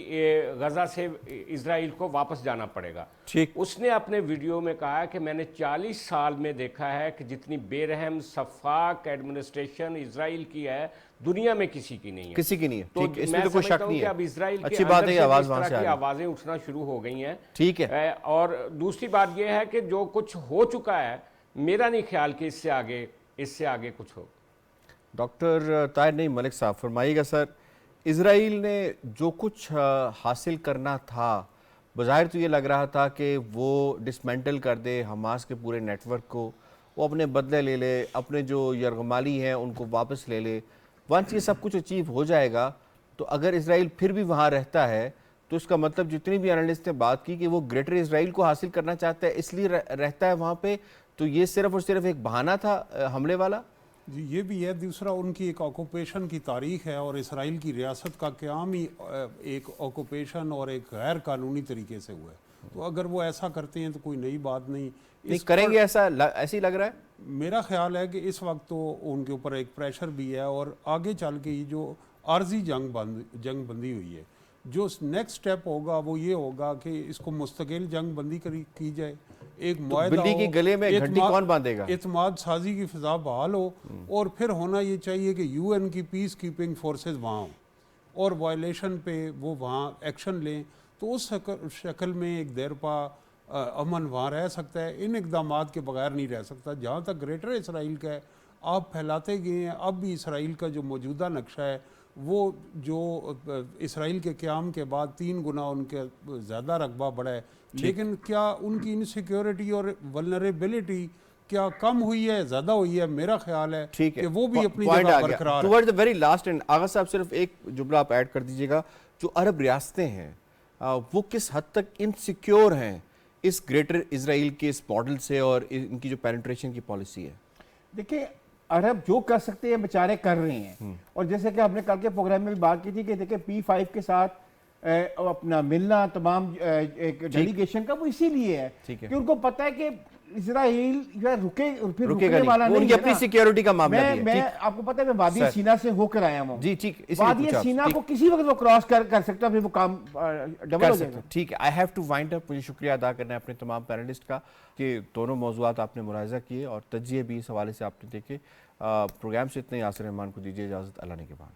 गज़ा से इजराइल को वापस जाना पड़ेगा। ठीक। उसने अपने वीडियो में कहा कि मैंने 40 साल में देखा है कि जितनी बेरहम सफाक एडमिनिस्ट्रेशन इजराइल की है, दुनिया में किसी की नहीं है, किसी की नहीं है। तो ठीक, इसमें मैं तो कोई समझता शक हूं नहीं कि है। अब इजराइल अच्छी के बात है अंदर कि से आवाज इस वहां तरह से आ की रही है। आवाज़ें उठना शुरू हो गई हैं। ठीक है। और दूसरी बात यह है कि जो कुछ हो चुका है, मेरा नहीं ख्याल कि इससे आगे कुछ हो। डॉक्टर ताहिर नईम मलिक साहब फरमाइएगा सर, इजराइल ने जो कुछ हासिल करना था, बज़ाहिर तो ये लग रहा था कि वो डिसमेंटल कर दे हमास के पूरे नेटवर्क को, वो अपने बदले ले ले, अपने जो यरगमाली हैं उनको वापस ले ले। वंस ये सब कुछ अचीव हो जाएगा, तो अगर इजराइल फिर भी वहाँ रहता है, तो इसका मतलब जितनी भी एनालिस्ट ने बात की कि वो ग्रेटर इजराइल को हासिल करना चाहता है इसलिए रहता है वहाँ पे, तो ये सिर्फ और सिर्फ एक बहाना था हमले वाला? जी, ये भी है। दूसरा, उनकी एक ऑक्यूपेशन की तारीख है और इसराइल की रियासत का क़याम ही एक ऑक्यूपेशन और एक गैर कानूनी तरीके से हुआ है। तो अगर वो ऐसा करते हैं तो कोई नई बात नहीं करेंगे, ऐसे ही लग रहा है। मेरा ख्याल है कि इस वक्त तो उनके ऊपर एक प्रेशर भी है और आगे चल के ये जो आर्जी जंग बंदी हुई है, जो नेक्स्ट स्टेप होगा वो ये होगा कि इसको मुस्तकिल जंग बंदी की जाए, एक मुआहदा बिल्ली की गले में घंटी कौन बांधेगा? एतमाद साजी की फिजा बहाल हो, और फिर होना ये चाहिए कि यूएन की पीस कीपिंग फोर्सेस वहाँ हों और वायलेशन पे वो वहाँ एक्शन लें, तो उस शक्ल में एक देरपा अमन वहाँ रह सकता है। इन इकदामात के बगैर नहीं रह सकता। जहाँ तक ग्रेटर इसराइल का है, आप फैलाते गए हैं, अब भी इसराइल का जो मौजूदा नक्शा है वो जो इसराइल के क़याम के बाद 3 गुना उनके ज़्यादा रकबा बढ़ा है, लेकिन क्या उनकी इनसिक्योरिटी और वल्नरेबिलिटी क्या कम हुई है, ज़्यादा हुई है? मेरा ख्याल है कि वो भी अपनी जगह बरकरार है। Towards the very last end Agha साहब सिर्फ एक जुमला आप ऐड कर दीजिएगा, जो अरब रियासतें हैं वो किस हद तक इनसिक्योर हैं इस ग्रेटर इसराइल के इस मॉडल से और इनकी जो पेनिट्रेशन की पॉलिसी है? देखिए, अरब जो कर सकते हैं बेचारे कर रहे हैं। और जैसे कि हमने कल के प्रोग्राम में भी बात की थी कि देखिए P5 के साथ अपना मिलना तमाम एक डेलीगेशन का वो इसीलिए है कि उनको पता है कि इजराइल रुकने वाला नहीं है। उनकी अपनी सिक्योरिटी का मामला भी है। मैं आपको पता है मैं वादी सीना से होकर आया हूँ जी, ठीक। वादी सीना को किसी वक्त वो क्रॉस कर सकता है, फिर वो काम डबल हो जाएगा। ठीक है, I have to wind up. मुझे शुक्रिया अदा करना है अपने तमाम पैनलिस्ट का कि दोनों मौज़ूआत आपने मुलाहिज़ा किए और तज्ज़िये भी इस हवाले से आपने देखे। प्रोग्राम से इतने यासिर रहमान को दीजिए इजाज़त, अल्लाह ने के बाद।